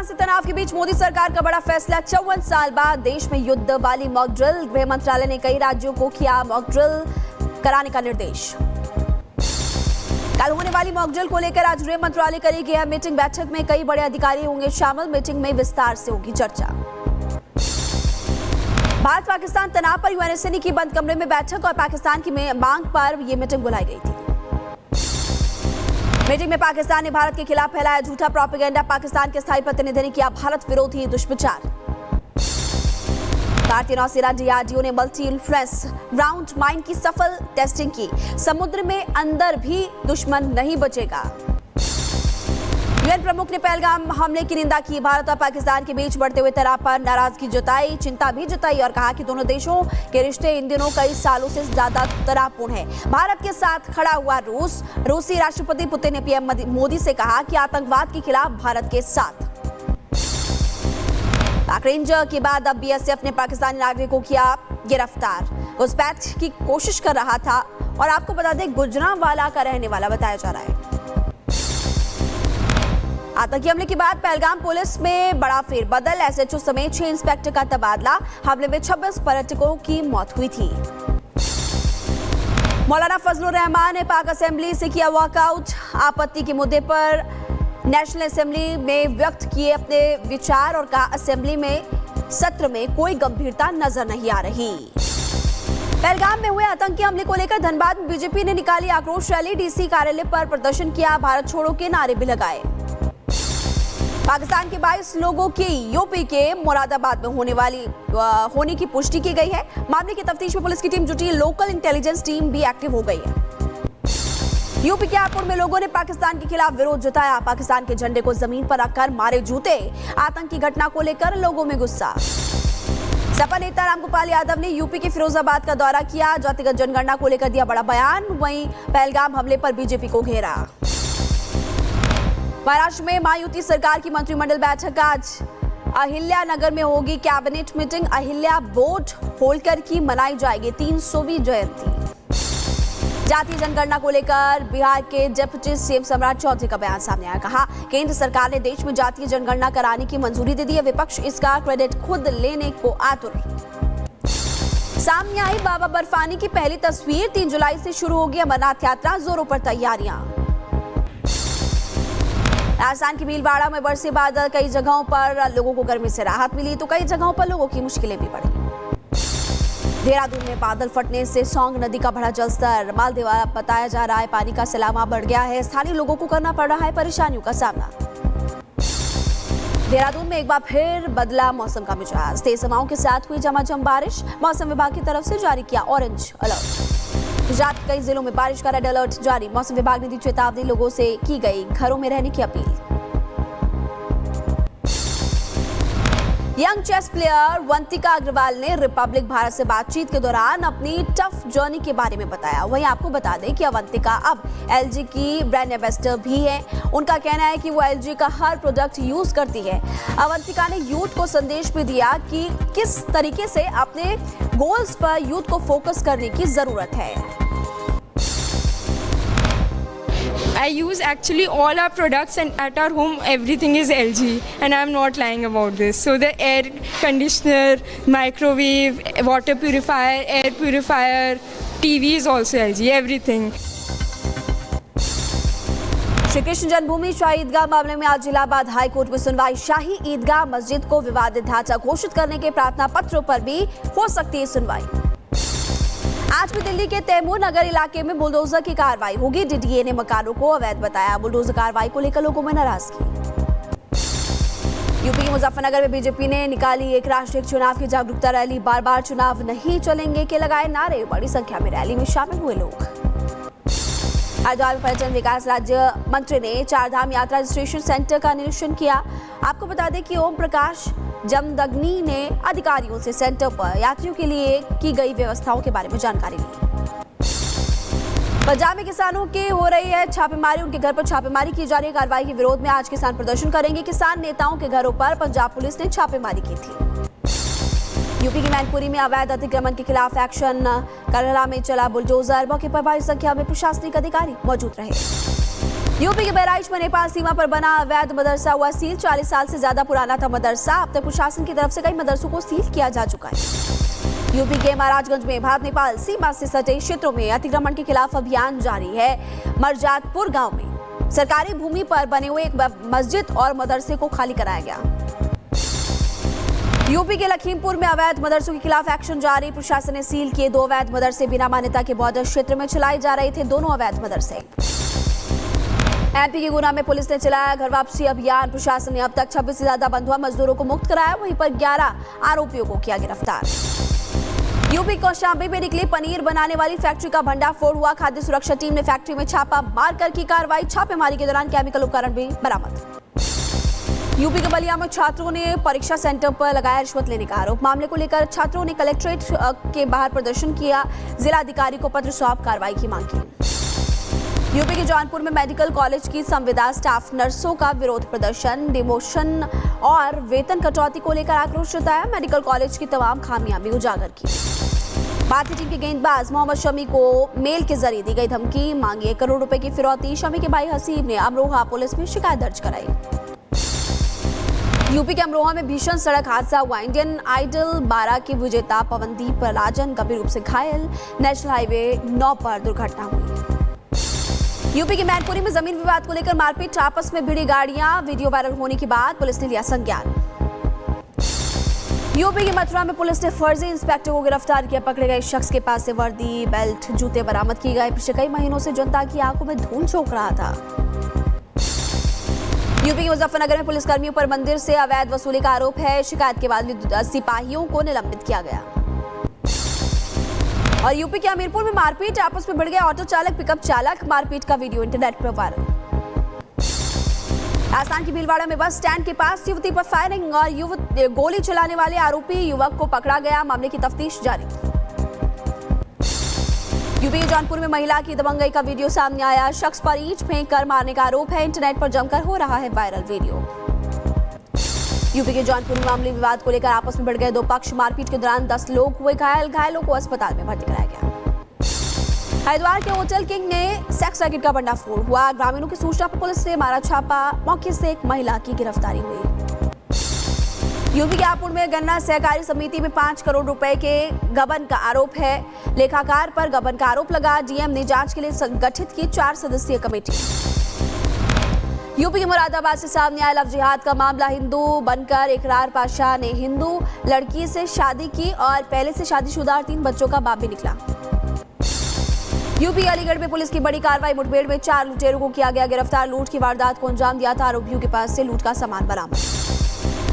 सियासी तनाव के बीच मोदी सरकार का बड़ा फैसला। 54 साल बाद देश में युद्ध वाली मॉक ड्रिल। गृह मंत्रालय ने कई राज्यों को किया मॉक ड्रिल कराने का निर्देश। कल होने वाली मॉक ड्रिल को लेकर आज गृह मंत्रालय करेगी यह मीटिंग। बैठक में कई बड़े अधिकारी होंगे शामिल। मीटिंग में विस्तार से होगी चर्चा। भारत पाकिस्तान तनाव पर यूएनएससी की बंद कमरे में बैठक और पाकिस्तान की मांग पर यह मीटिंग बुलाई गई थी। मीटिंग में पाकिस्तान ने भारत के खिलाफ फैलाया झूठा प्रोपेगेंडा। पाकिस्तान के स्थायी प्रतिनिधि ने किया भारत विरोधी दुष्प्रचार। भारतीय नौसेना डीआरडीओ ने मल्टी इन्फ्लुएंस ग्राउंड माइन की सफल टेस्टिंग की। समुद्र में अंदर भी दुश्मन नहीं बचेगा। यूएन प्रमुख ने पहलगाम हमले की निंदा की। भारत और पाकिस्तान के बीच बढ़ते हुए तनाव पर नाराजगी जताई, चिंता भी जताई और कहा कि दोनों देशों के रिश्ते इन दिनों कई सालों से ज्यादा तनावपूर्ण हैं। भारत के साथ खड़ा हुआ रूसी राष्ट्रपति पुतिन ने पीएम मोदी से कहा कि आतंकवाद के खिलाफ भारत के साथ। पाक रेंजर के बाद अब बीएसएफ ने पाकिस्तानी नागरिक को किया गिरफ्तार। घुसपैठ की कोशिश कर रहा था और आपको बता दें गुजरांवाला का रहने वाला बताया जा रहा है। आतंकी हमले के बाद पहलगाम पुलिस में बड़ा फेरबदल। एसएचओ समेत 6 इंस्पेक्टर का तबादला। हमले में 26 पर्यटकों की मौत हुई थी। मौलाना फजलुर रहमान ने पाक असेंबली से किया वॉकआउट। आपत्ति के मुद्दे पर नेशनल असेंबली में व्यक्त किए अपने विचार और कहा असेंबली में सत्र में कोई गंभीरता नजर नहीं आ रही। पहलगाम में हुए आतंकी हमले को लेकर धनबाद में बीजेपी ने निकाली आक्रोश रैली। डीसी कार्यालय पर प्रदर्शन किया। भारत छोड़ो के नारे भी लगाए। पाकिस्तान के 22 लोगों की यूपी के मुरादाबाद में होने की पुष्टि की गई है। मामले की तफ्तीश में पुलिस की टीम जुटी। लोकल इंटेलिजेंस टीम भी एक्टिव हो गई है। यूपी के हापुड़ में लोगों ने पाकिस्तान के खिलाफ विरोध जताया। पाकिस्तान के झंडे को जमीन पर रखकर मारे जूते। आतंकी घटना को लेकर लोगों में गुस्सा। सपा नेता रामगोपाल यादव ने यूपी के फिरोजाबाद का दौरा किया। जातिगत जनगणना को लेकर दिया बड़ा बयान। वहीं पहलगाम हमले पर बीजेपी को घेरा। महाराष्ट्र में महायुति सरकार की मंत्रिमंडल बैठक आज अहिल्या नगर में होगी cabinet meeting. Ahilya boat Holkar की मनाई जाएगी 300वीं जयंती। जातीय जनगणना को लेकर बिहार के डिप्टी सीएम सम्राट चौधरी का बयान सामने आया। कहा केंद्र सरकार ने देश में जातीय जनगणना कराने की मंजूरी दे दी है। विपक्ष इसका क्रेडिट खुद लेने को आतुर। सामने आई बाबा बर्फानी की पहली तस्वीर। 3 जुलाई से शुरू होगी अमरनाथ यात्रा। जोरों पर तैयारियां। राजस्थान के भीलवाड़ा में बरसे बादल। कई जगहों पर लोगों को गर्मी से राहत मिली तो कई जगहों पर लोगों की मुश्किलें भी बढ़ी। देहरादून में बादल फटने से सौंग नदी का बढ़ा जलस्तर। मालदेवा बताया जा रहा है पानी का सैलाब बढ़ गया है। स्थानीय लोगों को करना पड़ रहा है परेशानियों का सामना। देहरादून में एक बार फिर बदला मौसम का मिजाज। तेज हवाओं के साथ हुई झमाझम बारिश। मौसम विभाग की तरफ से जारी किया ऑरेंज अलर्ट। गुजरात के कई जिलों में बारिश का रेड अलर्ट जारी। मौसम विभाग ने दी चेतावनी। लोगों से की गई घरों में रहने की appeal. Young chess player Vantika Agrawal ने रिपब्लिक भारत से बातचीत के दौरान अपनी टफ जर्नी के बारे में बताया। वहीं आपको बता दें कि अवंतिका अब एलजी की ब्रांड एम्बेसडर भी है। उनका कहना है कि वो एलजी का हर प्रोडक्ट यूज करती है। अवंतिका ने यूथ को संदेश भी दिया कि किस तरीके से अपने गोल्स पर यूथ को फोकस करने की जरूरत है। I use actually all our products and at our home everything is LG and I'm not lying about this. So the air conditioner, microwave, water purifier, air purifier, TV is also LG, everything. Shri Krishna जन्मभूमि शाही ईदगाह मामले में आज Allahabad high court में सुनवाई। शाही ईदगाह मस्जिद को विवादित ढांचा घोषित करने के प्रार्थना पत्रों पर भी हो सकती है सुनवाई। आज भी दिल्ली के तैमूर नगर इलाके में बुलडोजर की कार्रवाई होगी। डीडीए ने मकानों को अवैध बताया। बुलडोजर कार्रवाई को लेकर लोगों में नाराजगी। यूपी के मुजफ्फरनगर में बीजेपी ने निकाली एक राष्ट्रीय चुनाव की जागरूकता रैली। बार बार चुनाव नहीं चलेंगे के लगाए नारे। बड़ी संख्या में रैली में शामिल हुए लोग। हरिद्वार में पर्यटन विकास राज्य मंत्री ने चारधाम यात्रा रजिस्ट्रेशन सेंटर का निरीक्षण किया। आपको बता दें कि ओम प्रकाश जमदग्नी ने अधिकारियों से सेंटर पर यात्रियों के लिए की गई व्यवस्थाओं के बारे में जानकारी ली। पंजाब में किसानों की हो रही है छापेमारी। उनके घर पर छापेमारी की जा रही है। कार्रवाई के विरोध में आज किसान प्रदर्शन करेंगे। किसान नेताओं के घरों पर पंजाब पुलिस ने छापेमारी की थी। यूपी की मैनपुरी में अवैध अतिक्रमण के खिलाफ एक्शन। करहरा में चला बुलडोजर। मौके पर भारी संख्या में प्रशासनिक अधिकारी मौजूद रहे। यूपी के बहराइच में नेपाल सीमा पर बना अवैध मदरसा हुआ सील। 40 साल से ज्यादा पुराना था मदरसा। अब तक प्रशासन की तरफ से कई मदरसों को सील किया जा चुका है। यूपी के महाराजगंज में भारत नेपाल सीमा से सटे क्षेत्रों में अतिक्रमण के खिलाफ अभियान जारी है। मरजातपुर गांव में सरकारी भूमि पर बने हुए एक मस्जिद और मदरसे को खाली कराया गया। यूपी के लखीमपुर में अवैध मदरसों के खिलाफ एक्शन जारी। प्रशासन ने सील किए 2 अवैध मदरसे। बिना मान्यता के बॉर्डर क्षेत्र में चलाए जा रहे थे दोनों अवैध मदरसे। एमपी के गुना में पुलिस ने चलाया घर वापसी अभियान। प्रशासन ने अब तक 26 से ज्यादा बंधुआ मजदूरों को मुक्त कराया। वहीं पर 11 आरोपियों को किया गिरफ्तार। यूपी कौशांबी में निकली पनीर बनाने वाली फैक्ट्री का भंडाफोड़ हुआ। खाद्य सुरक्षा टीम ने फैक्ट्री में छापा मारकर की कार्रवाई। छापेमारी के दौरान केमिकल उपकरण भी बरामद। यूपी के बलिया में छात्रों ने परीक्षा सेंटर पर लगाया रिश्वत लेने का आरोप। मामले को लेकर छात्रों ने कलेक्ट्रेट के बाहर प्रदर्शन किया। जिलाधिकारी को पत्र सौंप कार्रवाई की मांग की। यूपी के जौनपुर में मेडिकल कॉलेज की संविदा स्टाफ नर्सों का विरोध प्रदर्शन। डिमोशन और वेतन कटौती को लेकर आक्रोश जताया। मेडिकल कॉलेज की तमाम खामियां भी उजागर की। भारतीय टीम के गेंदबाज मोहम्मद शमी को मेल के जरिए दी गई धमकी। मांगी 1 करोड़ रुपए की फिरौती। शमी के भाई हसीब ने अमरोहा पुलिस में शिकायत दर्ज कराई। यूपी के अमरोहा में भीषण सड़क हादसा हुआ। इंडियन आइडल 12 की विजेता पवनदीप राजन गंभीर रूप से घायल। नेशनल हाईवे 9 पर दुर्घटना हुई। यूपी के मैनपुरी में जमीन विवाद को लेकर मारपीट। आपस में भिड़ी गाड़ियां। वीडियो वायरल होने के बाद पुलिस ने लिया संज्ञान। यूपी की मथुरा में पुलिस ने फर्जी इंस्पेक्टर को गिरफ्तार किया। पकड़े गए शख्स के पास से वर्दी, बेल्ट, जूते बरामद किए गए। पिछले कई महीनों से जनता की आंखों में धूल झोंक रहा था। यूपी के मुजफ्फरनगर में पुलिसकर्मियों पर मंदिर से अवैध वसूली का आरोप है। शिकायत के बाद सिपाहियों को निलंबित किया गया। और यूपी के हमीरपुर में मारपीट। आपस में भिड़ गए ऑटो चालक पिकअप चालक। मारपीट का वीडियो इंटरनेट पर वायरल। राजस्थान की भीलवाड़ा में बस स्टैंड के पास युवती पर फायरिंग और गोली चलाने वाले आरोपी युवक को पकड़ा गया। मामले की तफ्तीश जारी। यूपी के जौनपुर में महिला की दबंगई का वीडियो सामने आया। शख्स पर ईंट फेंक कर मारने का आरोप है। इंटरनेट पर जमकर हो रहा है वायरल वीडियो। यूपी के जौनपुर में मामले विवाद को लेकर आपस में भिड़ गए 2 पक्ष। मारपीट के दौरान 10 लोग हुए घायल। घायलों को अस्पताल में भर्ती कराया गया। हरिद्वार के होटल किंग ने सेक्स रैकेट का भंडाफोड़ हुआ। ग्रामीणों की सूचना पर पुलिस ने मारा छापा। मौके से एक महिला की गिरफ्तारी हुई। यूपी के हापुड़ में गन्ना सहकारी समिति में 5 करोड़ रुपए के गबन का आरोप है। लेखाकार पर गबन का आरोप लगा। डीएम ने जांच के लिए गठित की 4 सदस्यीय कमेटी। यूपी के मुरादाबाद से सामने आया लव जिहाद का मामला। हिंदू बनकर इकरार पाशा ने हिंदू लड़की से शादी की और पहले से शादीशुदा और 3 बच्चों का बाप भी निकला। यूपी अलीगढ़ में पुलिस की बड़ी कार्रवाई। मुठभेड़ में 4 लुटेरों को किया गया गिरफ्तार। लूट की वारदात को अंजाम दिया था। आरोपियों के पास से लूट का सामान बरामद।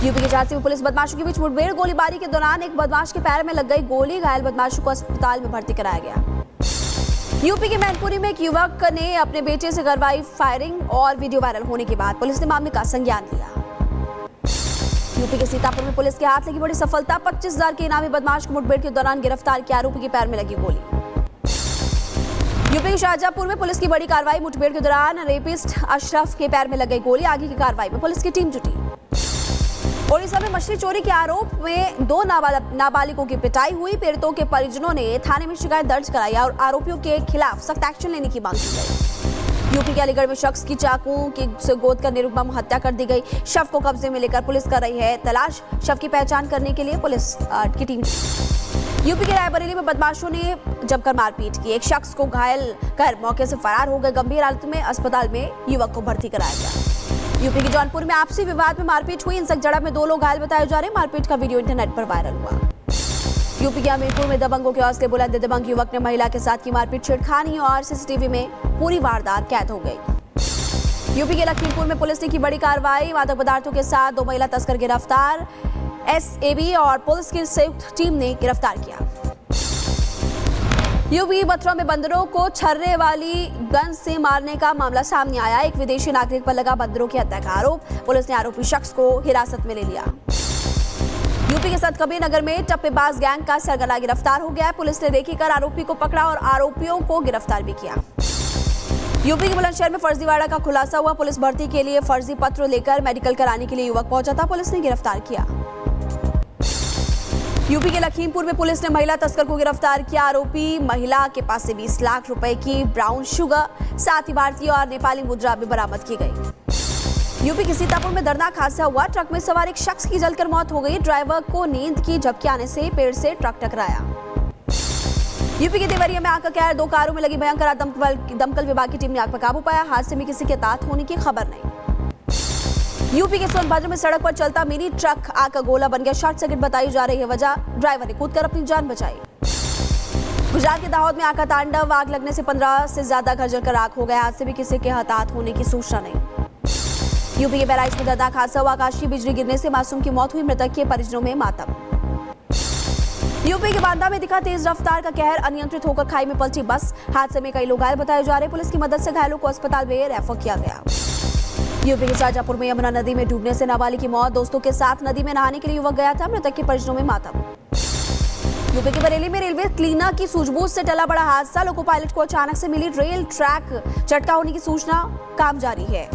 यूपी के झांसी में पुलिस बदमाशों के बीच मुठभेड़। गोलीबारी के दौरान एक बदमाश के पैर में लग गई गोली। घायल बदमाशों को अस्पताल में भर्ती कराया गया। यूपी के मैनपुरी में एक युवक ने अपने बेटे से करवाई फायरिंग और वीडियो वायरल होने के बाद पुलिस ने मामले का संज्ञान लिया। यूपी के सीतापुर में पुलिस के हाथ लगी बड़ी सफलता। 25,000 के इनामी बदमाश को मुठभेड़ के दौरान गिरफ्तार किया। आरोपी के पैर में लगी गोली। यूपी के शाहजहांपुर में पुलिस की बड़ी कार्रवाई। मुठभेड़ के दौरान रेपिस्ट अशरफ के पैर में लग गई गोली। आगे की कार्रवाई में पुलिस की टीम जुटी। ओडिशा में मछली चोरी के आरोप में 2 नाबालिगों की पिटाई हुई। पीड़ितों के परिजनों ने थाने में शिकायत दर्ज कराई और आरोपियों के खिलाफ सख्त एक्शन लेने की मांग की गई। यूपी के अलीगढ़ में शख्स की चाकू से गोद कर निर्मम हत्या कर दी गई। शव को कब्जे में लेकर पुलिस कर रही है तलाश। शव की पहचान करने के लिए पुलिस की टीम। यूपी के रायबरेली में बदमाशों ने जमकर मारपीट की। एक शख्स को घायल कर मौके से फरार हो गए। गंभीर हालत में अस्पताल में युवक को भर्ती कराया गया। यूपी के जौनपुर में आपसी विवाद में मारपीट हुई। हिंसक झड़प में 2 लोग घायल बताए जा रहे। मारपीट का वीडियो इंटरनेट पर वायरल हुआ। यूपी के हमीरपुर में दबंगों के हौसले बुलंद। दबंग युवक ने महिला के साथ की मारपीट छेड़खानी और सीसीटीवी में पूरी वारदात कैद हो गई। यूपी के लखीमपुर में पुलिस ने की बड़ी कार्रवाई। मादक पदार्थों के साथ 2 महिला तस्कर गिरफ्तार। एसएबी और पुलिस की संयुक्त टीम ने गिरफ्तार किया। यूपी मथुरा में बंदरों को छर्रे वाली गन से मारने का मामला सामने आया। एक विदेशी नागरिक पर लगा बंदरों की हत्या का आरोप। पुलिस ने आरोपी शख्स को हिरासत में ले लिया। यूपी के सतकबीर नगर में टप्पेबाज गैंग का सरगना गिरफ्तार हो गया है। पुलिस ने रेकी कर आरोपी को पकड़ा और आरोपियों को गिरफ्तार भी किया। यूपी के बुलंदशहर में फर्जीवाड़ा का खुलासा हुआ। पुलिस भर्ती के लिए फर्जी पत्र लेकर मेडिकल कराने के लिए युवक पहुंचा था। पुलिस ने गिरफ्तार किया। यूपी के लखीमपुर में पुलिस ने महिला तस्कर को गिरफ्तार किया। आरोपी महिला के पास से 20 लाख रुपए की ब्राउन शुगर, साथ ही भारतीय और नेपाली मुद्रा भी बरामद की गई। यूपी के सीतापुर में दर्दनाक हादसा हुआ। ट्रक में सवार एक शख्स की जलकर मौत हो गई। ड्राइवर को नींद की झपकी आने से पेड़ से ट्रक टकराया। यूपी के देवरिया में आग का कहर। 2 कारों में लगी भयंकर दमकल विभाग की टीम ने आग पर काबू पाया। हादसे में किसी के हताहत होने की खबर नहीं। यूपी के सोनभद्र में सड़क पर चलता मिनी ट्रक आग का गोला बन गया। शॉर्ट सर्किट बताई जा रही है वजह। ड्राइवर ने कूदकर अपनी जान बचाई। गुजरात के दाहोद में आग का तांडव। आग लगने से 15 से ज्यादा घर जलकर राख हो गया। हादसे में किसी के हताहत होने की सूचना नहीं। यूपी के बहराइच में दर्दनाक हादसा हुआ। आकाशीय बिजली गिरने से मासूम की मौत हुई। मृतक के परिजनों में मातम। यूपी के बांदा में दिखा तेज रफ्तार का कहर। अनियंत्रित होकर खाई में पलटी बस। हादसे में कई लोग घायल बताए जा रहे। पुलिस की मदद से घायलों को अस्पताल में रेफर किया गया। यूपी के शाहजहांपुर में यमुना नदी में डूबने से नाबालिग की मौत। दोस्तों के साथ नदी में नहाने के लिए युवक गया था। मृतक के परिजनों में मातम। यूपी के बरेली में रेलवे क्लीनर की सूझबूझ से टला बड़ा हादसा। लोको पायलट को अचानक से मिली रेल ट्रैक झटका होने की सूचना। काम जारी है।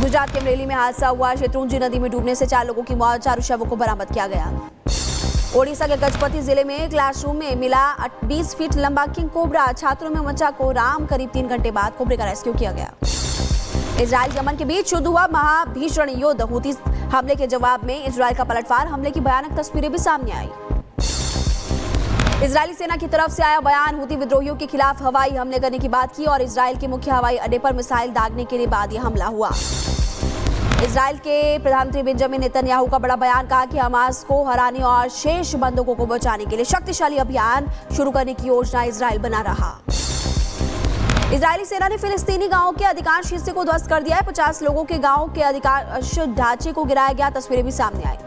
गुजरात के बरेली में हादसा हुआ। शेत्रुंजी नदी में डूबने से 4 लोगों की मौत। 4 शवों को बरामद किया गया। ओडिशा के गजपति जिले में क्लासरूम में मिला 20 फीट लंबा किंग कोबरा। छात्रों में मचा कोहराम। करीब 3 घंटे बाद कोबरे का रेस्क्यू किया गया। इजराइल यमन के बीच शुरू हुआ महाभीषण युद्ध। हूती हमले के जवाब में इजराइल का पलटवार। हमले की भयानक तस्वीरें भी सामने आई। इजरायली सेना की तरफ से आया बयान। हूती विद्रोहियों के खिलाफ हवाई हमले करने की बात की और इजराइल के मुख्य हवाई अड्डे पर मिसाइल दागने के बाद यह हमला हुआ। इजराइल के प्रधानमंत्री बेंजामिन नेतन्याहू का बड़ा बयान। कहा कि हमास को हराने और शेष बंधकों को बचाने के लिए शक्तिशाली अभियान शुरू करने की योजना इजराइल बना रहा। इजरायली सेना ने फिलिस्तीनी गांवों के अधिकांश हिस्से को ध्वस्त कर दिया है। 50 लोगों के गांव के अधिकांश ढांचे को गिराया गया। तस्वीरें भी सामने आई।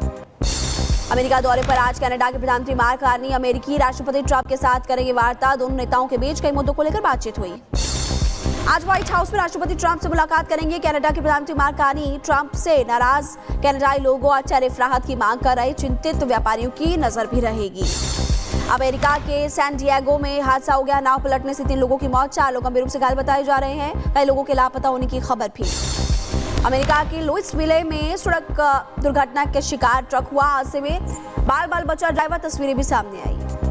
अमेरिका दौरे पर आज कनाडा के प्रधानमंत्री मार्क कार्नी अमेरिकी राष्ट्रपति ट्रंप के साथ करेंगे वार्ता। दोनों नेताओं के बीच कई मुद्दों को लेकर बातचीत हुई। आज व्हाइट हाउस में राष्ट्रपति ट्रंप से मुलाकात करेंगे। कनाडा के प्रधानमंत्री मार्क कार्नी ट्रंप से नाराज कनाडाई लोगों और टैरिफ राहत की मांग कर रहे चिंतित व्यापारियों की नजर भी रहेगी। अमेरिका के सैन डिएगो में हादसा हो गया। नाव पलटने से 3 लोगों की मौत। 4 लोग गंभीर रूप से घायल बताए जा रहे हैं। कई लोगों के लापता होने की खबर भी। अमेरिका के लुइसविले में सड़क दुर्घटना के शिकार ट्रक हुआ। हादसे में बाल बचा ड्राइवर। तस्वीरें भी सामने आई।